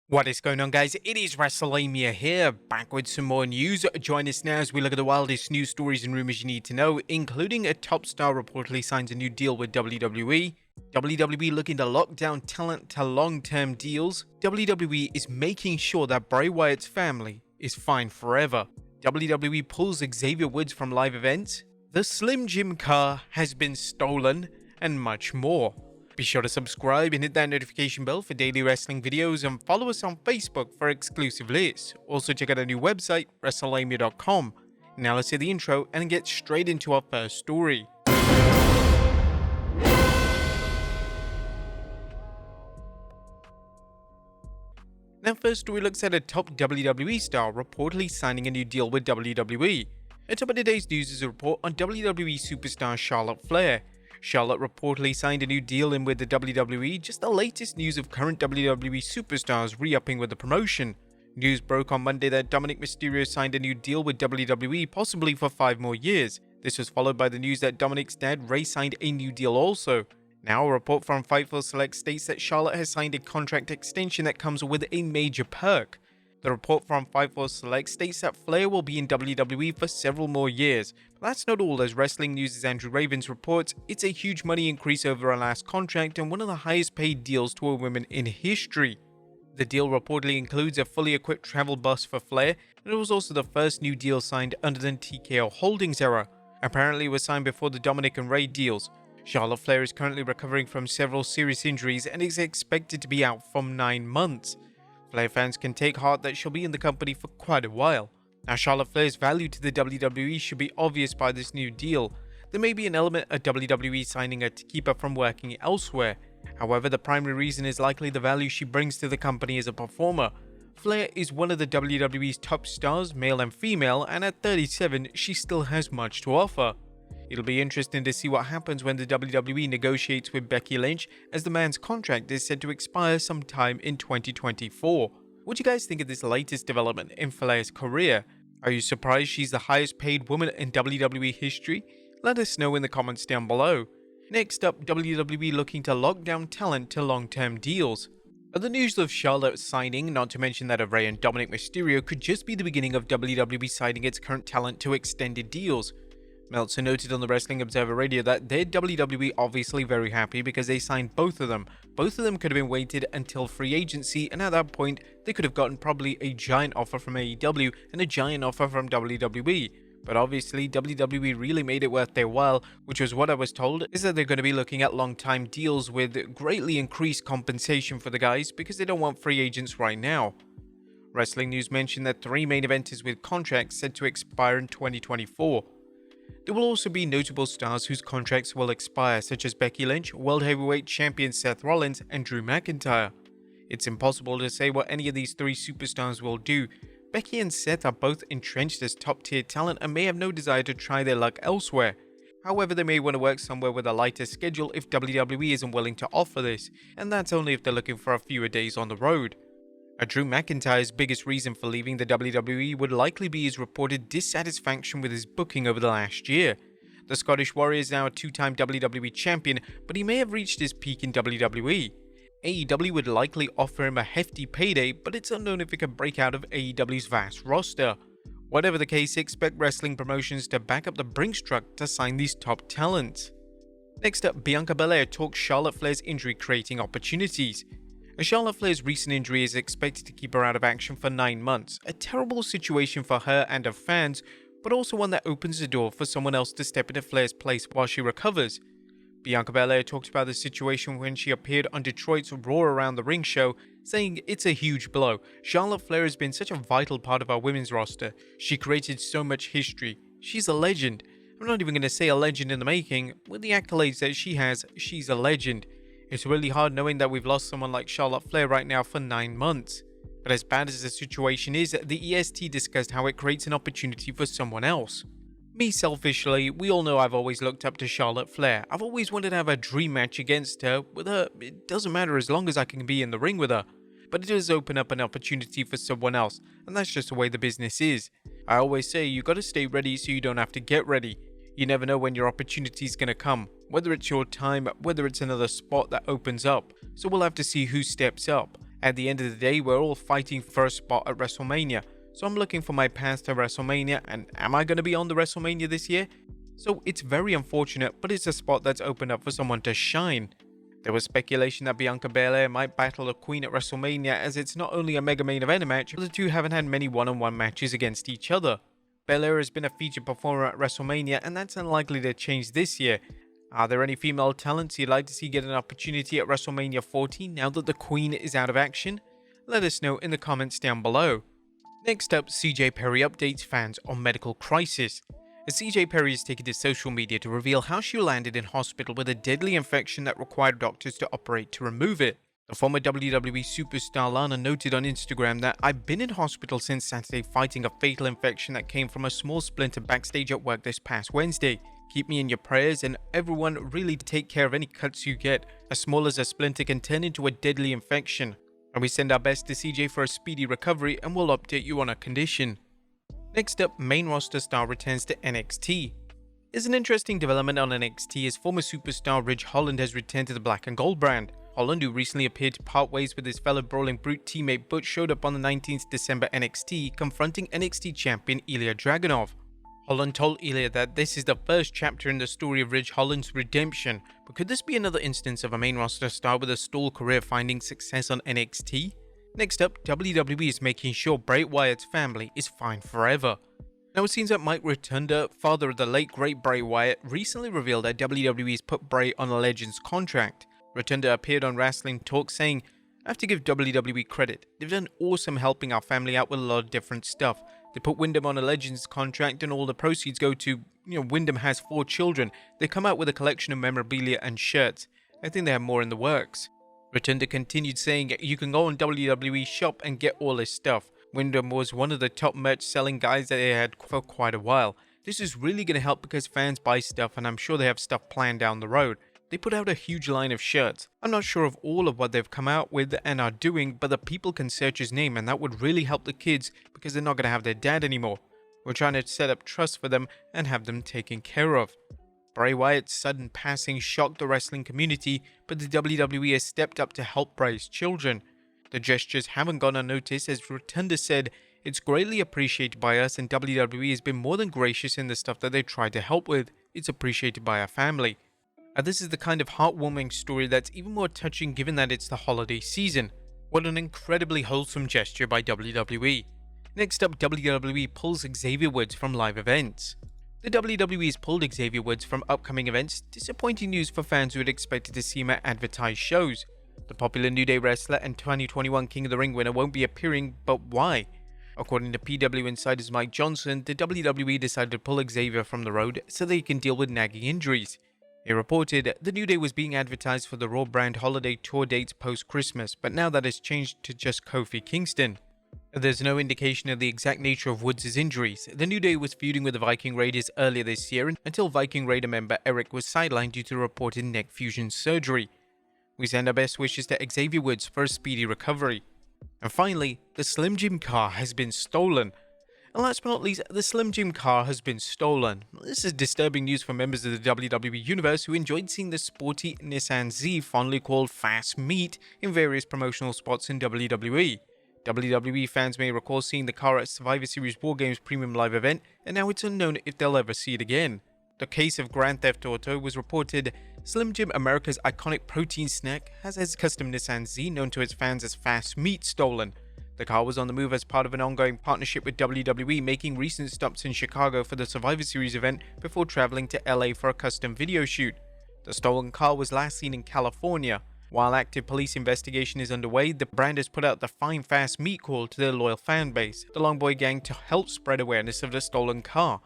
What is going on, guys? It is Wrestlelamia here, back with some more news. Join us now as we look at the wildest news stories and rumors you need to know, including a top star reportedly signs a new deal with WWE, WWE looking to lock down talent to long-term deals, WWE is making sure that Bray Wyatt's family is fine forever, WWE pulls Xavier Woods from live events, the Slim Jim car has been stolen, and much more. Be sure to subscribe and hit that notification bell for daily wrestling videos and follow us on Facebook for exclusive lists. Also check out our new website, Wrestlelamia.com. Now let's hear the intro and get straight into our first story. Now first story looks at a top WWE star reportedly signing a new deal with WWE. At top of today's news is a report on WWE superstar Charlotte Flair. Charlotte reportedly signed a new deal in with the WWE, just the latest news of current WWE superstars re-upping with the promotion. News broke on Monday that Dominic Mysterio signed a new deal with WWE, possibly for 5 more years. This was followed by the news that Dominic's dad, Ray, signed a new deal also. Now a report from Fightful Select states that Charlotte has signed a contract extension that comes with a major perk. The report from Fightful Select states that Flair will be in WWE for several more years. But that's not all, as Wrestling News' Andrew Ravens reports it's a huge money increase over her last contract and one of the highest paid deals to a woman in history. The deal reportedly includes a fully equipped travel bus for Flair, and it was also the first new deal signed under the TKO Holdings era. Apparently it was signed before the Dominic and Ray deals. Charlotte Flair is currently recovering from several serious injuries and is expected to be out for 9 months. Flair fans can take heart that she'll be in the company for quite a while. Now Charlotte Flair's value to the WWE should be obvious by this new deal. There may be an element of WWE signing her to keep her from working elsewhere. However, the primary reason is likely the value she brings to the company as a performer. Flair is one of the WWE's top stars, male and female, and at 37 she still has much to offer. It'll be interesting to see what happens when the WWE negotiates with Becky Lynch, as the man's contract is set to expire sometime in 2024. What do you guys think of this latest development in Flair's career? Are you surprised she's the highest paid woman in WWE history? Let us know in the comments down below. Next up, WWE looking to lock down talent to long-term deals. The news of Charlotte signing, not to mention that of Ray and Dominic Mysterio, could just be the beginning of WWE signing its current talent to extended deals. Meltzer noted on the Wrestling Observer Radio that they're WWE obviously very happy because they signed both of them. Both of them could have been waited until free agency, and at that point they could have gotten probably a giant offer from AEW and a giant offer from WWE. But obviously WWE really made it worth their while, which was what I was told, is that they're going to be looking at long-time deals with greatly increased compensation for the guys because they don't want free agents right now. Wrestling News mentioned that 3 main eventers with contracts set to expire in 2024. There will also be notable stars whose contracts will expire, such as Becky Lynch, World Heavyweight Champion Seth Rollins, and Drew McIntyre. It's impossible to say what any of these 3 superstars will do. Becky and Seth are both entrenched as top-tier talent and may have no desire to try their luck elsewhere. However, they may want to work somewhere with a lighter schedule if WWE isn't willing to offer this, and that's only if they're looking for a fewer days on the road. Drew McIntyre's biggest reason for leaving the WWE would likely be his reported dissatisfaction with his booking over the last year. The Scottish Warrior is now a 2-time WWE champion, but he may have reached his peak in WWE. AEW would likely offer him a hefty payday, but it's unknown if he can break out of AEW's vast roster. Whatever the case, expect wrestling promotions to back up the Brinks truck to sign these top talents. Next up, Bianca Belair talks Charlotte Flair's injury creating opportunities. Charlotte Flair's recent injury is expected to keep her out of action for 9 months, a terrible situation for her and her fans, but also one that opens the door for someone else to step into Flair's place while she recovers. Bianca Belair talked about the situation when she appeared on Detroit's Raw Around the Ring show, saying, "It's a huge blow. Charlotte Flair has been such a vital part of our women's roster. She created so much history. She's a legend. I'm not even going to say a legend in the making. With the accolades that she has, she's a legend. It's really hard knowing that we've lost someone like Charlotte Flair right now for 9 months. But as bad as the situation is, the EST discussed how it creates an opportunity for someone else. Me selfishly, we all know I've always looked up to Charlotte Flair. I've always wanted to have a dream match against her. With her, it doesn't matter as long as I can be in the ring with her. But it does open up an opportunity for someone else, and that's just the way the business is. I always say you gotta stay ready so you don't have to get ready. You never know when your opportunity's gonna come, whether it's your time, whether it's another spot that opens up. So we'll have to see who steps up. At the end of the day, we're all fighting for a spot at WrestleMania. So I'm looking for my path to WrestleMania, and am I going to be on the WrestleMania this year? So it's very unfortunate, but it's a spot that's opened up for someone to shine. There was speculation that Bianca Belair might battle the Queen at WrestleMania, as it's not only a mega main event match, but the two haven't had many one-on-one matches against each other. Belair has been a featured performer at WrestleMania, and that's unlikely to change this year. Are there any female talents you'd like to see get an opportunity at WrestleMania 14 now that the Queen is out of action? Let us know in the comments down below. Next up, CJ Perry updates fans on medical crisis. As CJ Perry has taken to social media to reveal how she landed in hospital with a deadly infection that required doctors to operate to remove it. The former WWE superstar Lana noted on Instagram that "I've been in hospital since Saturday fighting a fatal infection that came from a small splinter backstage at work this past Wednesday. Keep me in your prayers, and everyone really take care of any cuts you get. As small as a splinter can turn into a deadly infection. And we send our best to CJ for a speedy recovery, and we'll update you on her condition." Next up, main roster star returns to NXT. It's an interesting development on NXT as former superstar Ridge Holland has returned to the Black and Gold brand. Holland, who recently appeared to part ways with his fellow Brawling Brute teammate Butch, showed up on the 19th December NXT, confronting NXT champion Ilya Dragunov. Holland told Ilya that this is the first chapter in the story of Ridge Holland's redemption, but could this be another instance of a main roster star with a stalled career finding success on NXT? Next up, WWE is making sure Bray Wyatt's family is fine forever. Now it seems that Mike Rotunda, father of the late great Bray Wyatt, recently revealed that WWE has put Bray on a Legends contract. Rotunda appeared on Wrestling Talk saying, "I have to give WWE credit. They've done awesome helping our family out with a lot of different stuff. They put Wyndham on a Legends contract and all the proceeds go to, Wyndham has 4 children. They come out with a collection of memorabilia and shirts. I think they have more in the works." Rotunda continued saying, "You can go on WWE shop and get all this stuff. Wyndham was one of the top merch selling guys that they had for quite a while. This is really going to help because fans buy stuff, and I'm sure they have stuff planned down the road. They put out a huge line of shirts. I'm not sure of all of what they've come out with and are doing, but the people can search his name, and that would really help the kids because they're not going to have their dad anymore. We're trying to set up trust for them and have them taken care of." Bray Wyatt's sudden passing shocked the wrestling community, but the WWE has stepped up to help Bray's children. The gestures haven't gone unnoticed, as Rotunda said, "It's greatly appreciated by us, and WWE has been more than gracious in the stuff that they tried to help with. It's appreciated by our family." And this is the kind of heartwarming story that's even more touching given that it's the holiday season. What an incredibly wholesome gesture by WWE. Next up, WWE pulls Xavier Woods from live events. The WWE has pulled Xavier Woods from upcoming events, disappointing news for fans who had expected to see him at advertised shows. The popular New Day wrestler and 2021 King of the Ring winner won't be appearing, but why? According to PW Insider's Mike Johnson, the WWE decided to pull Xavier from the road so they can deal with nagging injuries. He reported, "The New Day was being advertised for the Raw brand holiday tour dates post-Christmas, but now that has changed to just Kofi Kingston." There's no indication of the exact nature of Woods' injuries. The New Day was feuding with the Viking Raiders earlier this year until Viking Raider member Eric was sidelined due to reported neck fusion surgery. We send our best wishes to Xavier Woods for a speedy recovery. And finally, the Slim Jim car has been stolen. And last but not least, the Slim Jim car has been stolen. This is disturbing news for members of the WWE Universe who enjoyed seeing the sporty Nissan Z, fondly called Fast Meat, in various promotional spots in WWE. WWE fans may recall seeing the car at Survivor Series War Games Premium Live event, and now it's unknown if they'll ever see it again. The case of Grand Theft Auto was reported. Slim Jim, America's iconic protein snack, has his custom Nissan Z, known to its fans as Fast Meat, stolen. The car was on the move as part of an ongoing partnership with WWE, making recent stops in Chicago for the Survivor Series event before traveling to LA for a custom video shoot. The stolen car was last seen in California. While active police investigation is underway, the brand has put out the Fine Fast Meat call to their loyal fan base, the Longboy Gang, to help spread awareness of the stolen car.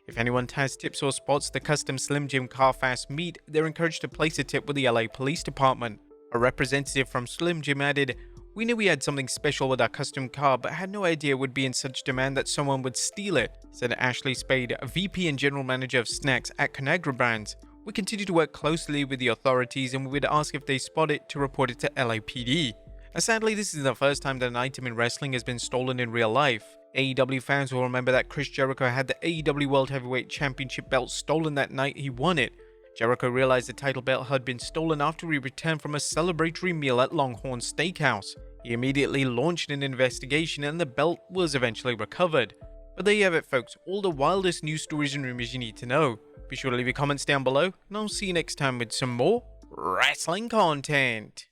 If anyone has tips or spots the custom Slim Jim car Fast Meat, they're encouraged to place a tip with the LA Police Department. A representative from Slim Jim added, "We knew we had something special with our custom car, but had no idea it would be in such demand that someone would steal it," said Ashley Spade, VP and General Manager of Snacks at Conagra Brands. "We continue to work closely with the authorities, and we would ask if they spot it to report it to LAPD. Sadly, this is the first time that an item in wrestling has been stolen in real life. AEW fans will remember that Chris Jericho had the AEW World Heavyweight Championship belt stolen that night he won it. Jericho realized the title belt had been stolen after he returned from a celebratory meal at Longhorn Steakhouse. He immediately launched an investigation and the belt was eventually recovered. But there you have it folks, all the wildest news stories and rumors you need to know. Be sure to leave your comments down below, and I'll see you next time with some more wrestling content.